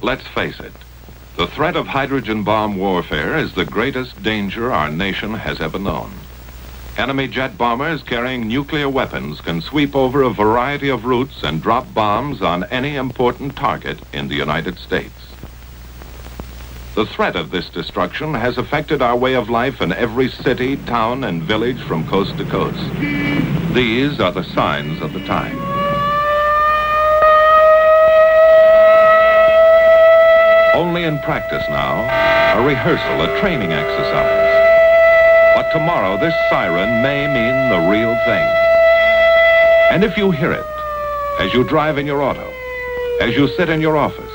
Let's face it, the threat of hydrogen bomb warfare is the greatest danger our nation has ever known. Enemy jet bombers carrying nuclear weapons can sweep over a variety of routes and drop bombs on any important target in the United States. The threat of this destruction has affected our way of life in every city, town, and village from coast to coast. These are the signs of the time. Only in practice now, a rehearsal, a training exercise. But tomorrow, this siren may mean the real thing. And if you hear it, as you drive in your auto, as you sit in your office,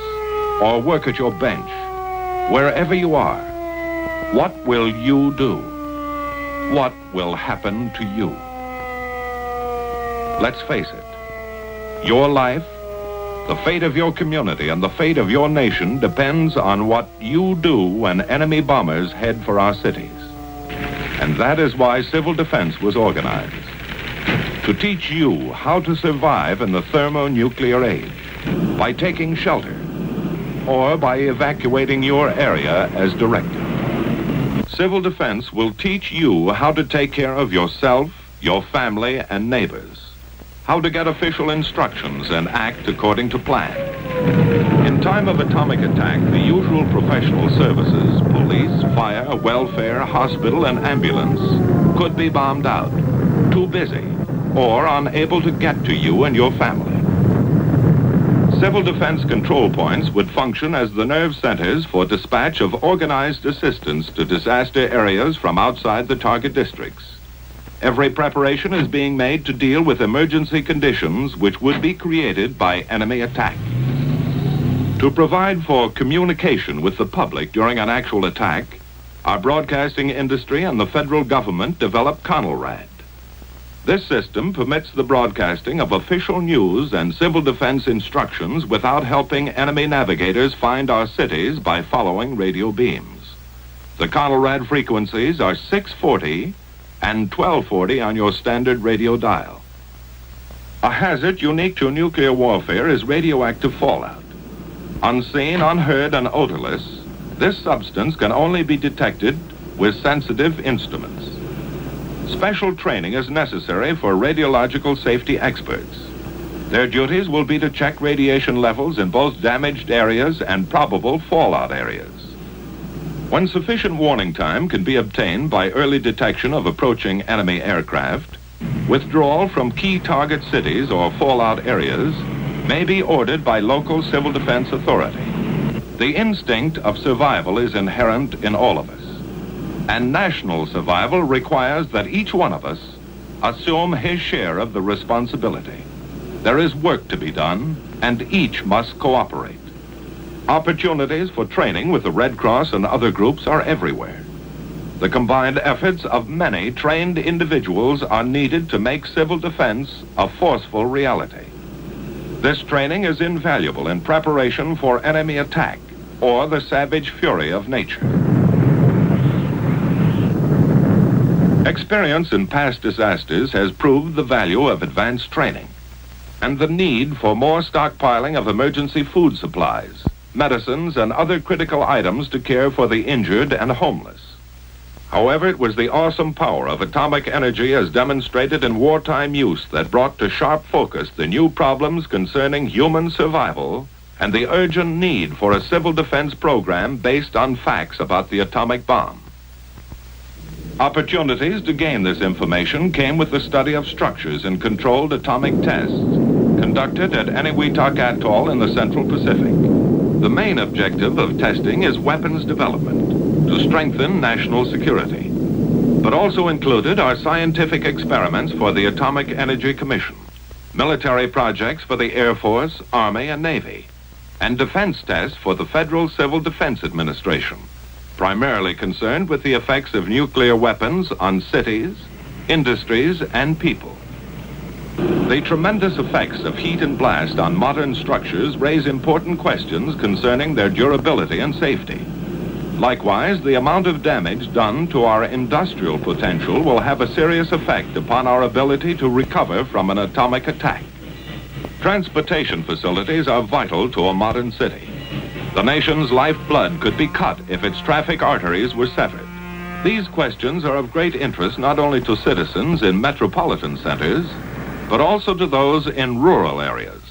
or work at your bench, wherever you are, what will you do? What will happen to you? Let's face it, your life, the fate of your community, and the fate of your nation depends on what you do when enemy bombers head for our cities. And that is why civil defense was organized. To teach you how to survive in the thermonuclear age by taking shelter or by evacuating your area as directed. Civil defense will teach you how to take care of yourself, your family, and neighbors, how to get official instructions and act according to plan. In time of atomic attack, the usual professional services, police, fire, welfare, hospital, and ambulance, could be bombed out, too busy, or unable to get to you and your family. Civil defense control points would function as the nerve centers for dispatch of organized assistance to disaster areas from outside the target districts. Every preparation is being made to deal with emergency conditions which would be created by enemy attack. To provide for communication with the public during an actual attack, our broadcasting industry and the federal government developed CONELRAD. This system permits the broadcasting of official news and civil defense instructions without helping enemy navigators find our cities by following radio beams. The CONELRAD frequencies are 640 and 1240 on your standard radio dial. A hazard unique to nuclear warfare is radioactive fallout. Unseen, unheard, and odorless, this substance can only be detected with sensitive instruments. Special training is necessary for radiological safety experts. Their duties will be to check radiation levels in both damaged areas and probable fallout areas. When sufficient warning time can be obtained by early detection of approaching enemy aircraft, withdrawal from key target cities or fallout areas may be ordered by local civil defense authority. The instinct of survival is inherent in all of us, and national survival requires that each one of us assume his share of the responsibility. There is work to be done, and each must cooperate. Opportunities for training with the Red Cross and other groups are everywhere. The combined efforts of many trained individuals are needed to make civil defense a forceful reality. This training is invaluable in preparation for enemy attack or the savage fury of nature. Experience in past disasters has proved the value of advanced training and the need for more stockpiling of emergency food supplies, medicines, and other critical items to care for the injured and homeless. However, it was the awesome power of atomic energy as demonstrated in wartime use that brought to sharp focus the new problems concerning human survival and the urgent need for a civil defense program based on facts about the atomic bomb. Opportunities to gain this information came with the study of structures in controlled atomic tests conducted at Eniwetok Atoll in the Central Pacific. The main objective of testing is weapons development to strengthen national security, but also included are scientific experiments for the Atomic Energy Commission, military projects for the Air Force, Army, and Navy, and defense tests for the Federal Civil Defense Administration, primarily concerned with the effects of nuclear weapons on cities, industries, and people. The tremendous effects of heat and blast on modern structures raise important questions concerning their durability and safety. Likewise, the amount of damage done to our industrial potential will have a serious effect upon our ability to recover from an atomic attack. Transportation facilities are vital to a modern city. The nation's lifeblood could be cut if its traffic arteries were severed. These questions are of great interest not only to citizens in metropolitan centers, but also to those in rural areas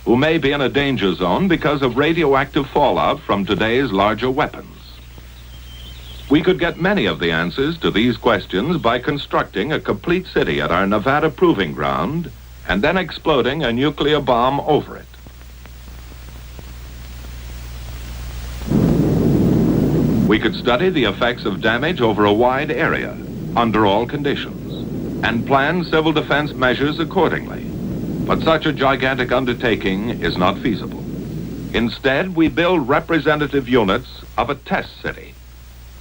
who may be in a danger zone because of radioactive fallout from today's larger weapons. We could get many of the answers to these questions by constructing a complete city at our Nevada proving ground and then exploding a nuclear bomb over it. We could study the effects of damage over a wide area, under all conditions, and plan civil defense measures accordingly. But such a gigantic undertaking is not feasible. Instead, we build representative units of a test city,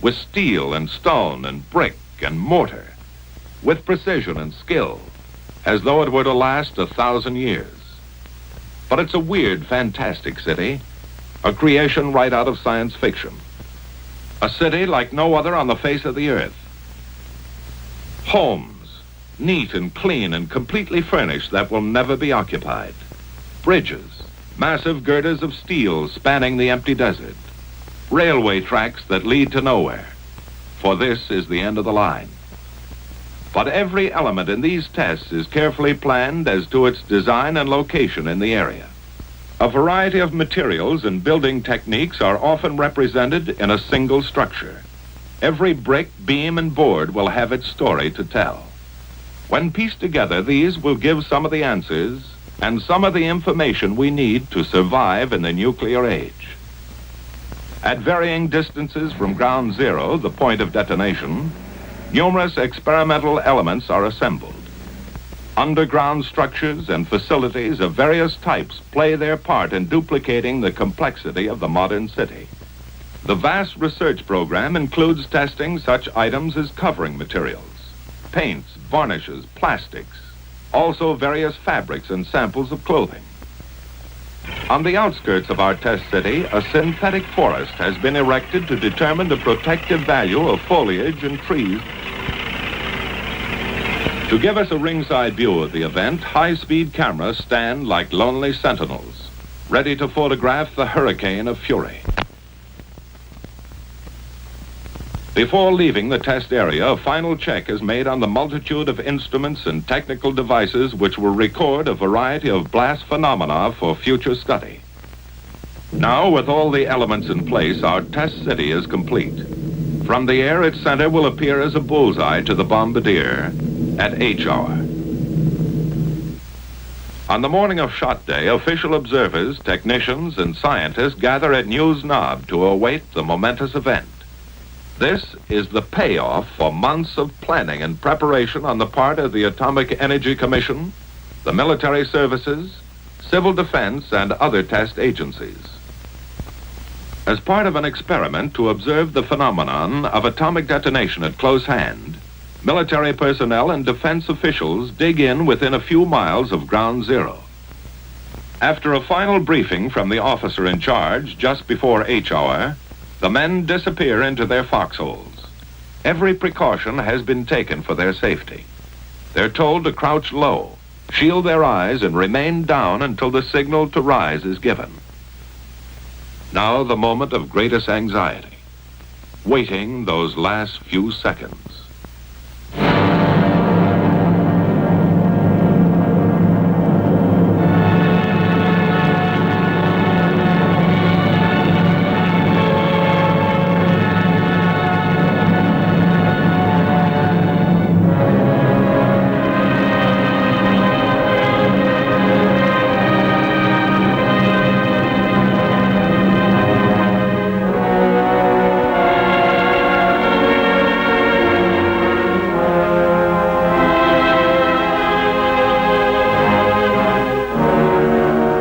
with steel and stone and brick and mortar, with precision and skill, as though it were to last 1,000 years. But it's a weird, fantastic city, a creation right out of science fiction. A city like no other on the face of the earth. Homes, neat and clean and completely furnished, that will never be occupied. Bridges, massive girders of steel spanning the empty desert. Railway tracks that lead to nowhere, for this is the end of the line. But every element in these tests is carefully planned as to its design and location in the area. A variety of materials and building techniques are often represented in a single structure. Every brick, beam, and board will have its story to tell. When pieced together, these will give some of the answers and some of the information we need to survive in the nuclear age. At varying distances from ground zero, the point of detonation, numerous experimental elements are assembled. Underground structures and facilities of various types play their part in duplicating the complexity of the modern city. The vast research program includes testing such items as covering materials, paints, varnishes, plastics, also various fabrics and samples of clothing. On the outskirts of our test city, a synthetic forest has been erected to determine the protective value of foliage and trees. To give us a ringside view of the event, high-speed cameras stand like lonely sentinels, ready to photograph the hurricane of fury. Before leaving the test area, a final check is made on the multitude of instruments and technical devices which will record a variety of blast phenomena for future study. Now, with all the elements in place, our test city is complete. From the air, its center will appear as a bullseye to the bombardier at H hour. On the morning of shot day, official observers, technicians, and scientists gather at News Knob to await the momentous event. This is the payoff for months of planning and preparation on the part of the Atomic Energy Commission, the military services, civil defense, and other test agencies. As part of an experiment to observe the phenomenon of atomic detonation at close hand, military personnel and defense officials dig in within a few miles of ground zero. After a final briefing from the officer in charge just before H hour, the men disappear into their foxholes. Every precaution has been taken for their safety. They're told to crouch low, shield their eyes, and remain down until the signal to rise is given. Now the moment of greatest anxiety, waiting those last few seconds.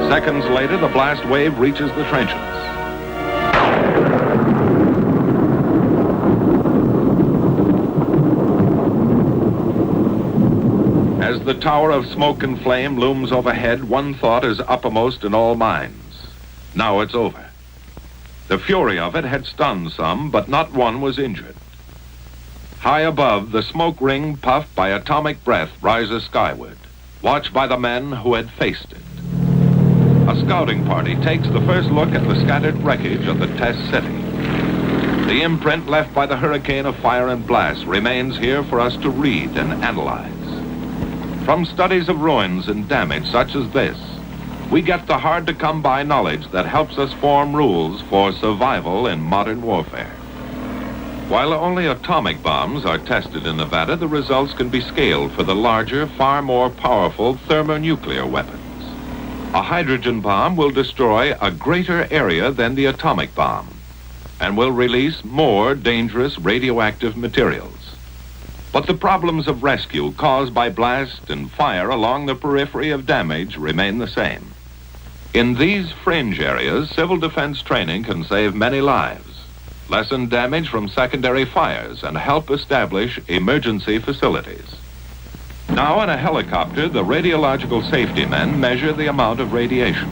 Seconds later, the blast wave reaches the trenches. As the tower of smoke and flame looms overhead, one thought is uppermost in all minds. Now it's over. The fury of it had stunned some, but not one was injured. High above, the smoke ring puffed by atomic breath rises skyward, watched by the men who had faced it. A A scouting party takes the first look at the scattered wreckage of the test city. The imprint left by the hurricane of fire and blast remains here for us to read and analyze. From studies of ruins and damage such as this, we get the hard-to-come-by knowledge that helps us form rules for survival in modern warfare. While only atomic bombs are tested in Nevada, the results can be scaled for the larger, far more powerful thermonuclear weapons. A hydrogen bomb will destroy a greater area than the atomic bomb and will release more dangerous radioactive materials. But the problems of rescue caused by blast and fire along the periphery of damage remain the same. In these fringe areas, civil defense training can save many lives, lessen damage from secondary fires, and help establish emergency facilities. Now in a helicopter, the radiological safety men measure the amount of radiation.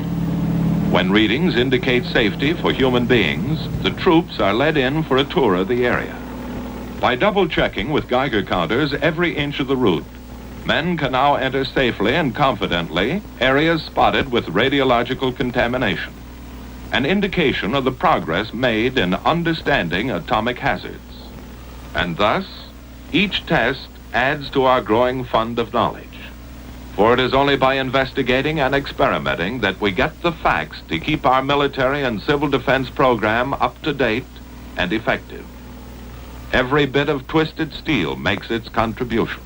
When readings indicate safety for human beings, the troops are led in for a tour of the area. By double-checking with Geiger counters every inch of the route, men can now enter safely and confidently areas spotted with radiological contamination, an indication of the progress made in understanding atomic hazards. And thus, each test adds to our growing fund of knowledge. For it is only by investigating and experimenting that we get the facts to keep our military and civil defense program up to date and effective. Every bit of twisted steel makes its contribution.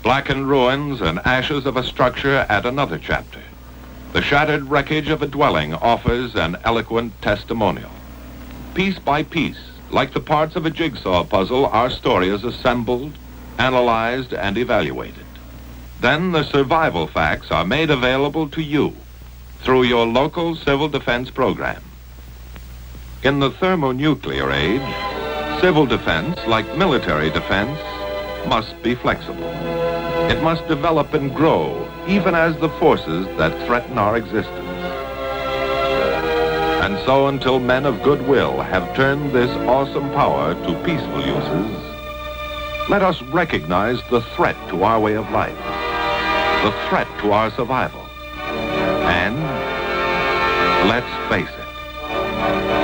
Blackened ruins and ashes of a structure add another chapter. The shattered wreckage of a dwelling offers an eloquent testimonial. Piece by piece, like the parts of a jigsaw puzzle, our story is assembled, analyzed, and evaluated. Then the survival facts are made available to you through your local civil defense program. In the thermonuclear age, civil defense, like military defense, must be flexible. It must develop and grow, even as the forces that threaten our existence. And so until men of goodwill have turned this awesome power to peaceful uses, let us recognize the threat to our way of life, the threat to our survival, and let's face it.